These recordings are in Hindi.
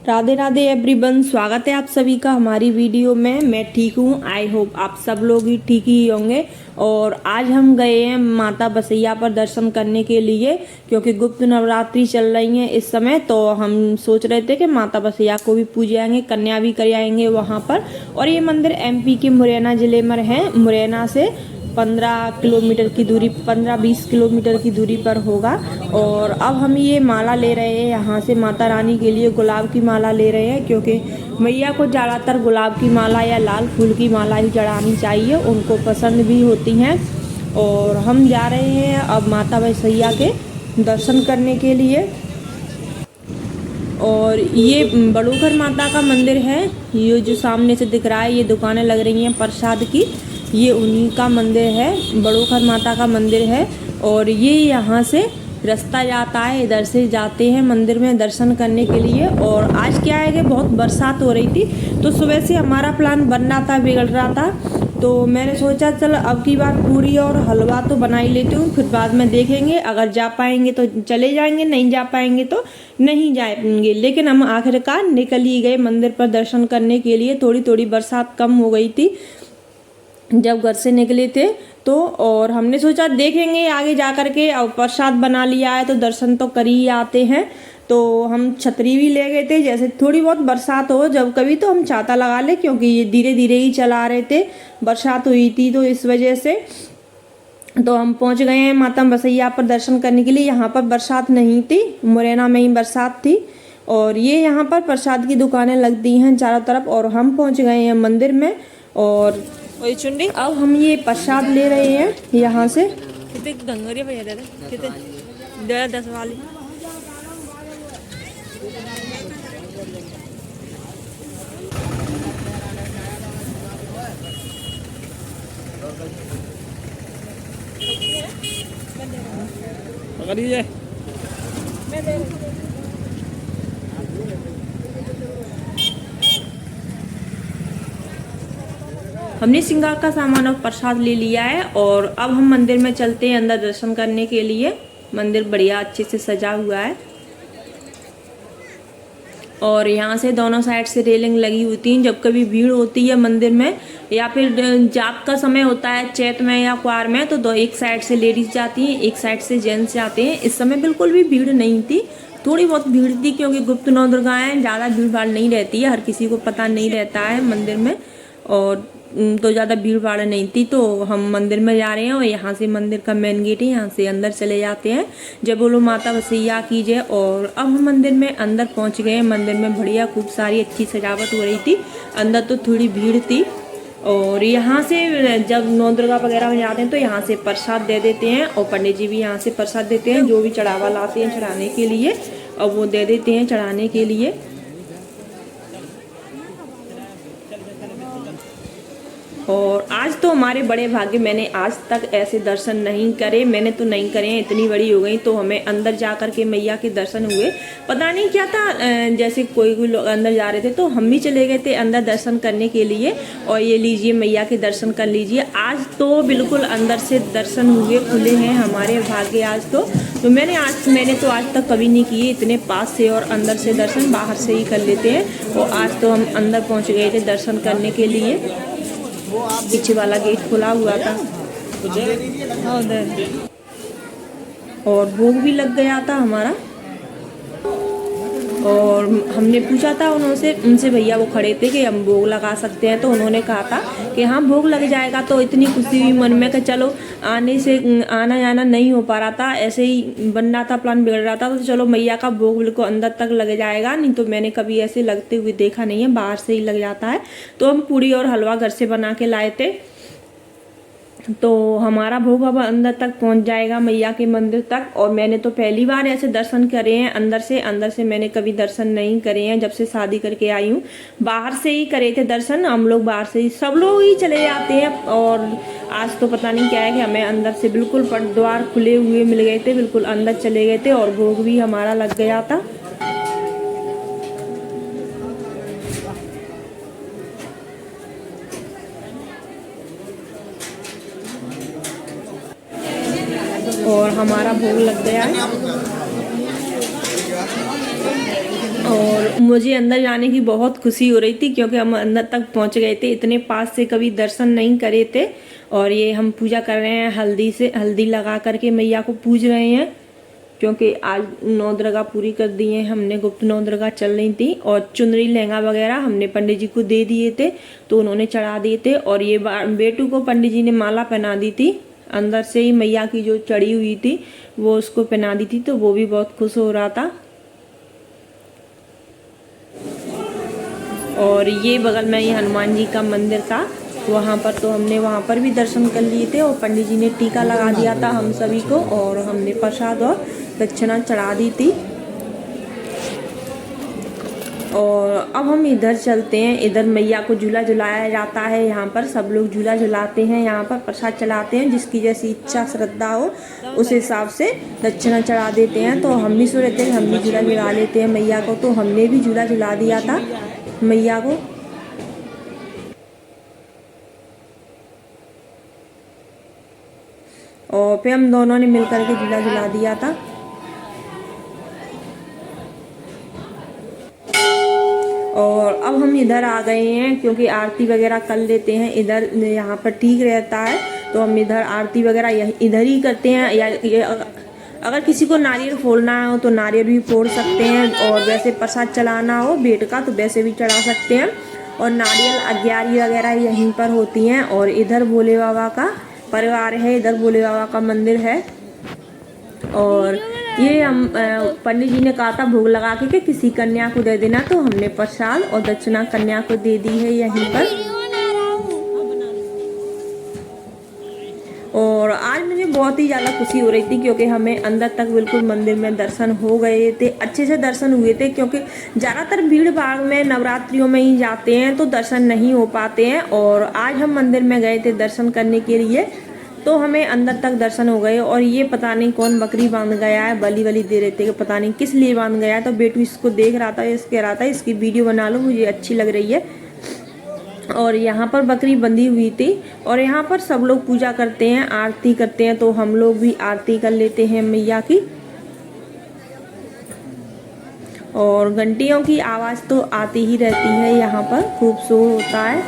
राधे राधे एवरीवन, स्वागत है आप सभी का हमारी वीडियो में। मैं ठीक हूँ, आई होप आप सब लोग ही ठीक ही होंगे। और आज हम गए हैं माता बसैया पर दर्शन करने के लिए, क्योंकि गुप्त नवरात्रि चल रही है इस समय। तो हम सोच रहे थे कि माता बसैया को भी पूजाएंगे, कन्या भी कराएंगे वहाँ पर। और ये मंदिर एमपी के मुरैना जिले में है। मुरैना से 15 किलोमीटर की दूरी, 15-20 किलोमीटर की दूरी पर होगा। और अब हम ये माला ले रहे हैं यहाँ से माता रानी के लिए, गुलाब की माला ले रहे हैं, क्योंकि मैया को ज़्यादातर गुलाब की माला या लाल फूल की माला ही चढ़ानी चाहिए, उनको पसंद भी होती हैं। और हम जा रहे हैं अब माता बसैया के दर्शन करने के लिए। और ये बड़ोखर माता का मंदिर है, ये जो सामने से दिख रहा है, ये दुकानें लग रही हैं प्रसाद की, ये उन्हीं का मंदिर है, बड़ोखर माता का मंदिर है। और ये यहाँ से रास्ता जाता है, इधर से जाते हैं मंदिर में दर्शन करने के लिए। और आज क्या है कि बहुत बरसात हो रही थी, तो सुबह से हमारा प्लान बन रहा था, बिगड़ रहा था। तो मैंने सोचा चल अब की बार पूरी और हलवा तो बना ही लेती हूँ, फिर बाद में देखेंगे, अगर जा पाएंगे तो चले जाएंगे, नहीं जा पाएंगे तो नहीं जाएंगे। लेकिन हम आखिरकार निकल ही गए मंदिर पर दर्शन करने के लिए। थोड़ी थोड़ी बरसात कम हो गई थी जब घर से निकले थे तो। और हमने सोचा देखेंगे आगे जा कर के, और प्रसाद बना लिया है तो दर्शन तो कर ही आते हैं। तो हम छतरी भी ले गए थे, जैसे थोड़ी बहुत बरसात हो जब कभी तो हम छाता लगा ले, क्योंकि ये धीरे धीरे ही चला रहे थे, बरसात हुई थी तो इस वजह से। तो हम पहुंच गए हैं माता बसैया पर दर्शन करने के लिए। यहाँ पर बरसात नहीं थी, मुरैना में ही बरसात थी। और ये यहाँ पर प्रसाद की दुकानें लगती हैं चारों तरफ। और हम पहुंच गए हैं मंदिर में। और चुंडी अब हम ये प्रसाद ले रहे हैं यहाँ से। कितने डंगरिया भैया दे दे, कितने 10 वाली। पकड़िए, मैं दे रही हूँ। हमने श्रृंगार का सामान और प्रसाद ले लिया है। और अब हम मंदिर में चलते हैं अंदर दर्शन करने के लिए। मंदिर बढ़िया अच्छे से सजा हुआ है। और यहाँ से दोनों साइड से रेलिंग लगी होती हैं। जब कभी भीड़ होती है मंदिर में, या फिर जाप का समय होता है चैत में या क्वार में, तो एक साइड से लेडीज जाती हैं, एक साइड से जेंट्स जाते हैं। इस समय बिल्कुल भी भीड़ नहीं थी, थोड़ी बहुत भीड़ थी, क्योंकि गुप्त नौ दुर्गाएं, ज़्यादा भीड़ भाड़ नहीं रहती है, हर किसी को पता नहीं रहता है मंदिर में। और तो ज़्यादा भीड़ भाड़ नहीं थी। तो हम मंदिर में जा रहे हैं, और यहाँ से मंदिर का मेन गेट है, यहाँ से अंदर चले जाते हैं। जय बोलो माता बसैया की जय। और अब हम मंदिर में अंदर पहुँच गए हैं। मंदिर में बढ़िया खूब सारी अच्छी सजावट हो रही थी, अंदर तो थोड़ी भीड़ थी। और यहाँ से जब नौ दुर्गा वगैरह में जाते हैं तो यहाँ से प्रसाद दे देते हैं, और पंडित जी भी यहाँ से प्रसाद देते हैं, जो भी चढ़ावा लाते हैं चढ़ाने के लिए, और वो दे देते हैं चढ़ाने के लिए। और आज तो हमारे बड़े भाग्य, मैंने आज तक ऐसे दर्शन नहीं करे, मैंने तो नहीं करे हैं, इतनी बड़ी हो गई। तो हमें अंदर जा कर के मैया के दर्शन हुए। पता नहीं क्या था, जैसे कोई लोग अंदर जा रहे थे तो हम भी चले गए थे अंदर दर्शन करने के लिए। और ये लीजिए मैया के दर्शन कर लीजिए। आज तो बिल्कुल अंदर से दर्शन हुए, खुले हैं हमारे भाग्य आज तो मैंने तो आज तक कभी नहीं किए इतने पास से और अंदर से दर्शन, बाहर से ही कर लेते हैं। और आज तो हम अंदर पहुँच गए थे दर्शन करने के लिए। पीछे वाला गेट खुला हुआ था और भोग भी लग गया था हमारा। और हमने पूछा था उनसे भैया वो खड़े थे कि हम भोग लगा सकते हैं, तो उन्होंने कहा था कि हाँ भोग लग जाएगा। तो इतनी खुशी हुई मन में कि चलो, आना जाना नहीं हो पा रहा था, ऐसे ही बन रहा था, प्लान बिगड़ रहा था, तो चलो मैया का भोग बिल्कुल अंदर तक लग जाएगा। नहीं तो मैंने कभी ऐसे लगते हुए देखा नहीं है, बाहर से ही लग जाता है। तो हम पूरी और हलवा घर से बना के लाए थे, तो हमारा भोग अब अंदर तक पहुंच जाएगा मैया के मंदिर तक। और मैंने तो पहली बार ऐसे दर्शन करे हैं अंदर से मैंने कभी दर्शन नहीं करे हैं जब से शादी करके आई हूँ। बाहर से ही करे थे दर्शन, हम लोग बाहर से ही सब लोग ही चले जाते हैं। और आज तो पता नहीं क्या है कि हमें अंदर से बिल्कुल द्वार खुले हुए मिल गए थे, बिल्कुल अंदर चले गए थे और भोग भी हमारा लग गया था। और हमारा भोग लग गया है। और मुझे अंदर जाने की बहुत खुशी हो रही थी क्योंकि हम अंदर तक पहुंच गए थे। इतने पास से कभी दर्शन नहीं करे थे। और ये हम पूजा कर रहे हैं, हल्दी लगा करके मैया को पूज रहे हैं क्योंकि आज 9 दुर्गा पूरी कर दी है हमने। गुप्त 9 दुर्गा चल रही थी और चुनरी लहंगा वगैरह हमने पंडित जी को दे दिए थे तो उन्होंने चढ़ा दिए थे। और ये बेटू को पंडित जी ने माला पहना दी थी, अंदर से ही मैया की जो चढ़ी हुई थी वो उसको पहना दी थी, तो वो भी बहुत खुश हो रहा था। और ये बगल में ये हनुमान जी का मंदिर था, वहाँ पर तो हमने वहाँ पर भी दर्शन कर लिए थे। और पंडित जी ने टीका लगा दिया था हम सभी को और हमने प्रसाद और दक्षिणा चढ़ा दी थी। और अब हम इधर चलते हैं। इधर मैया को झूला झुलाया जाता है, यहाँ पर सब लोग झूला झुलाते हैं, यहाँ पर प्रसाद चढ़ाते हैं, जिसकी जैसी इच्छा श्रद्धा हो उस हिसाब से दक्षिणा चढ़ा देते हैं। तो हम भी सोचते हैं हम भी झूला झुला लेते हैं मैया को, तो हमने भी झूला झुला दिया था मैया को। और फिर हम दोनों ने मिलकर के झूला झुला दिया था। और अब हम इधर आ गए हैं क्योंकि आरती वगैरह कर लेते हैं इधर, यहाँ पर ठीक रहता है तो हम इधर आरती वगैरह इधर ही करते हैं। या अगर किसी को नारियल फोड़ना हो तो नारियल भी फोड़ सकते हैं, और वैसे प्रसाद चलाना हो बेट का तो वैसे भी चढ़ा सकते हैं। और नारियल अग्यारी वगैरह यहीं पर होती हैं। और इधर भोले बाबा का परिवार है, इधर भोले बाबा का मंदिर है। और ये हम पंडित जी ने कहा था भोग लगा के किसी कन्या को दे देना, तो हमने प्रसाद और दक्षिणा कन्या को दे दी है यहीं पर। और आज मुझे बहुत ही ज़्यादा खुशी हो रही थी क्योंकि हमें अंदर तक बिल्कुल मंदिर में दर्शन हो गए थे, अच्छे से दर्शन हुए थे। क्योंकि ज़्यादातर भीड़ भाड़ में नवरात्रियों में ही जाते हैं तो दर्शन नहीं हो पाते हैं। और आज हम मंदिर में गए थे दर्शन करने के लिए, तो हमें अंदर तक दर्शन हो गए। और ये पता नहीं कौन बकरी बांध गया है, बलि दे रहे थे कि पता नहीं किस लिए बांध गया है। तो बेटू इसको देख रहा था, कह रहा था इसकी वीडियो बना लो, मुझे अच्छी लग रही है। और यहाँ पर बकरी बंधी हुई थी। और यहाँ पर सब लोग पूजा करते हैं, आरती करते हैं, तो हम लोग भी आरती कर लेते हैं मैया की। और घंटियों की आवाज़ तो आती ही रहती है, यहाँ पर खूब शोर होता है।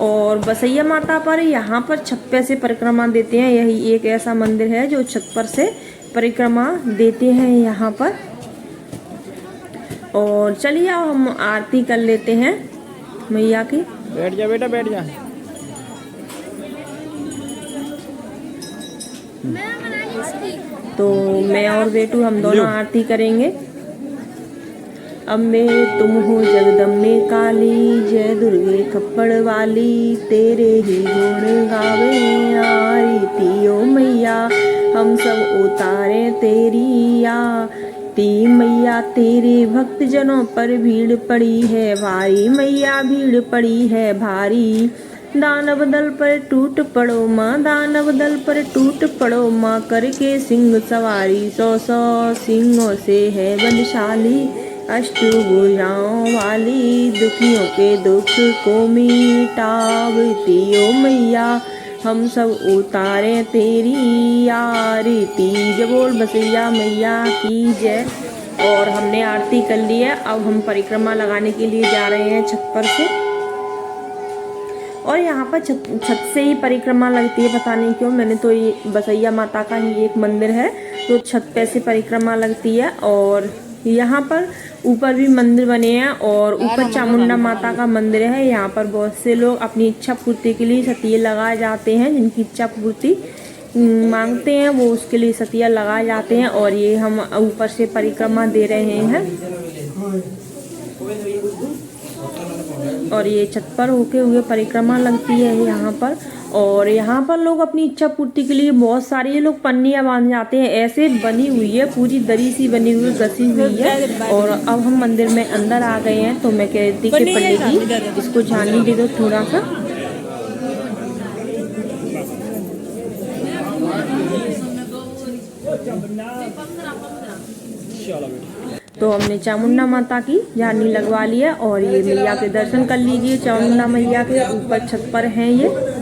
और बसैया माता पर यहाँ पर छप्पे से परिक्रमा देते हैं, यही एक ऐसा मंदिर है जो छत पर से परिक्रमा देते हैं यहाँ पर। और चलिए अब हम आरती कर लेते हैं मैया की। बैठ जा बेटा, बैठ जा। तो मैं और बेटू हम दोनों आरती करेंगे। अम्बे तुम हो जगदम्बे काली, जय दुर्गे खप्पड़ वाली, तेरे ही गुण गावे आरती ओ मैया, हम सब उतारे तेरी आरती मैया। तेरे भक्त जनों पर भीड़ पड़ी है भारी मैया, भीड़ पड़ी है भारी। दानव दल पर टूट पड़ो माँ, दानव दल पर टूट पड़ो माँ, करके सिंह सवारी 100 सिंहों से है बलशाली। अष्टभुजाओं वाली, दुखियों के दुख को मिटावती ओ मैया, हम सब उतारे तेरी आरती। जय बोल बसैया मैया की जय। और हमने आरती कर ली है, अब हम परिक्रमा लगाने के लिए जा रहे हैं छत पर से। और यहाँ पर छत से ही परिक्रमा लगती है, पता नहीं क्यों। मैंने तो ये बसैया माता का ही एक मंदिर है तो छत पे से परिक्रमा लगती है। और यहाँ पर ऊपर भी मंदिर बने हैं और ऊपर चामुंडा माता का मंदिर है। यहाँ पर बहुत से लोग अपनी इच्छा पूर्ति के लिए सतिये लगाए जाते हैं, जिनकी इच्छा पूर्ति मांगते हैं वो उसके लिए सतिया लगाए जाते हैं। और ये हम ऊपर से परिक्रमा दे रहे हैं। और ये छत पर होके हुए परिक्रमा लगती है यहाँ पर। और यहाँ पर लोग अपनी इच्छा पूर्ति के लिए बहुत सारे ये लोग पन्नियाँ बांध जाते हैं, ऐसे बनी हुई है, पूरी दरी सी बनी हुई गसी हुई है। और अब हम मंदिर में अंदर आ गए हैं, तो मैं कह रही थी कि पंडित जी इसको झानी दे दो थोड़ा सा। तो हमने चामुंडा माता की झानी लगवा ली है। और ये मैया के दर्शन कर लीजिए, चामुंडा मैया के ऊपर छत पर हैं ये।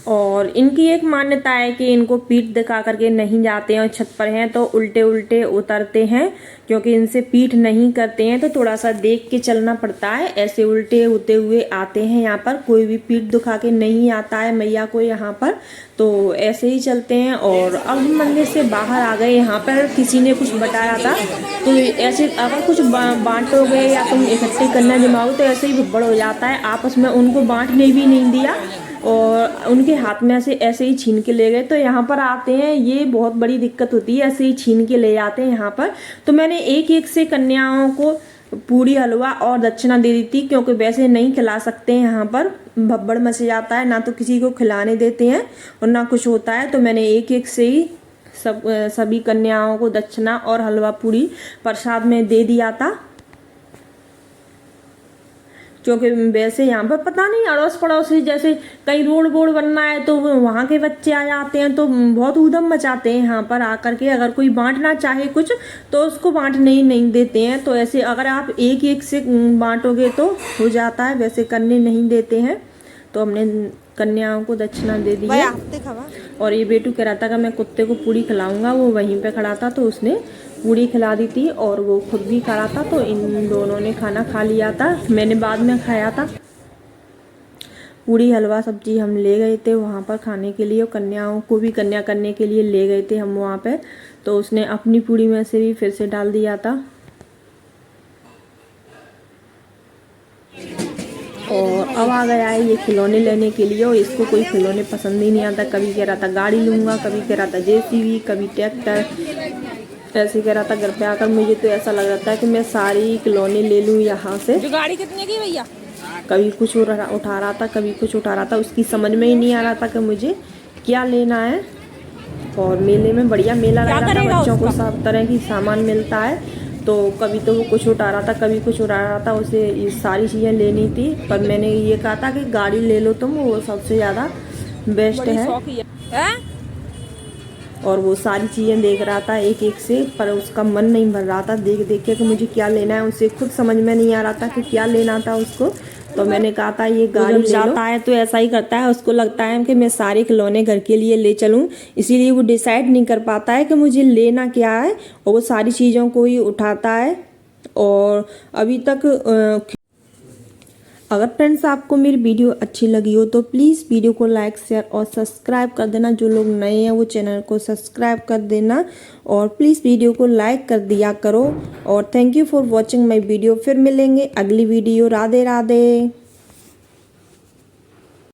और इनकी एक मान्यता है कि इनको पीठ दिखा करके नहीं जाते हैं और छत पर हैं तो उल्टे उल्टे उतरते हैं, क्योंकि इनसे पीठ नहीं करते हैं तो थोड़ा सा देख के चलना पड़ता है। ऐसे उल्टे होते हुए आते हैं यहाँ पर, कोई भी पीठ दिखा के नहीं आता है मैया को यहाँ पर, तो ऐसे ही चलते हैं। और अब हम मंदिर से बाहर आ गए। यहाँ पर किसी ने कुछ बताया था, तो ऐसे अगर कुछ बांटोगे या तुम इकट्ठे करना जमाओगे तो ऐसे ही भुब्बड़ हो जाता है आपस में। उनको बांटने भी नहीं दिया और उनके हाथ में से ऐसे ही छीन के ले गए। तो यहाँ पर आते हैं, ये बहुत बड़ी दिक्कत होती है, ऐसे ही छीन के ले जाते हैं यहाँ पर। तो मैंने एक एक से कन्याओं को पूरी, हलवा और दक्षिणा दे दी थी, क्योंकि वैसे नहीं खिला सकते हैं यहाँ पर, भब्बड़ मच जाता है, ना तो किसी को खिलाने देते हैं और ना कुछ होता है। तो मैंने एक एक से ही सभी कन्याओं को दक्षिणा और हलवा पूरी प्रसाद में दे दिया था, क्योंकि वैसे यहाँ पर पता नहीं अड़ोस पड़ोस जैसे कहीं रोड बोर्ड बनना है तो वहाँ के बच्चे आ जाते हैं तो बहुत ऊधम मचाते हैं यहाँ पर आकर के। अगर कोई बांटना चाहे कुछ तो उसको बांटने ही नहीं देते हैं। तो ऐसे अगर आप एक एक से बांटोगे तो हो जाता है, वैसे करने नहीं देते हैं। तो हमने कन्याओं को दक्षिणा दे दी है। और ये बेटू कह रहा था कि मैं कुत्ते को पूरी खिलाऊंगा, वो वहीं पे खड़ा था तो उसने पूरी खिला दी थी और वो खुद भी खा रहा था। तो इन दोनों ने खाना खा लिया था, मैंने बाद में खाया था। पूरी, हलवा, सब्जी हम ले गए थे वहाँ पर खाने के लिए, और कन्याओं को भी कन्या करने के लिए ले गए थे हम वहाँ पे। तो उसने अपनी पूरी में से भी फिर से डाल दिया था। और अब आ गया है ये खिलौने लेने के लिए, और इसको कोई खिलौने पसंद ही नहीं आता। कभी कह रहा था गाड़ी लूँगा, कभी कह रहा था JCB, कभी ट्रैक्टर, ऐसे कह रहा था। घर पे आकर मुझे तो ऐसा लग रहा था कि मैं सारी खिलौने ले लूँ यहाँ से। जो गाड़ी कितने की भैया? कभी कुछ उठा रहा था, कभी कुछ उठा रहा था, उसकी समझ में ही नहीं आ रहा था कि मुझे क्या लेना है। और मेले में बढ़िया मेला लग रहा था, बच्चों को सब तरह की सामान मिलता है। तो कभी तो वो कुछ उठा रहा था, कभी कुछ उठा रहा था, उसे ये सारी चीज़ें लेनी थी। पर मैंने ये कहा था कि गाड़ी ले लो तुम, वो सबसे ज़्यादा बेस्ट है। और वो सारी चीज़ें देख रहा था एक एक से, पर उसका मन नहीं भर रहा था देख देख के कि मुझे क्या लेना है। उसे खुद समझ में नहीं आ रहा था कि क्या लेना था उसको। तो मैंने कहा था ये गाड़ी जाता है तो ऐसा ही करता है, उसको लगता है कि मैं सारे खिलौने घर के लिए ले चलूं, इसीलिए वो डिसाइड नहीं कर पाता है कि मुझे लेना क्या है, और वो सारी चीज़ों को ही उठाता है। और अभी तक अगर फ्रेंड्स आपको मेरी वीडियो अच्छी लगी हो तो प्लीज़ वीडियो को लाइक, शेयर और सब्सक्राइब कर देना। जो लोग नए हैं वो चैनल को सब्सक्राइब कर देना, और प्लीज़ वीडियो को लाइक कर दिया करो। और thank you for watching my video. फिर मिलेंगे अगली वीडियो। राधे राधे।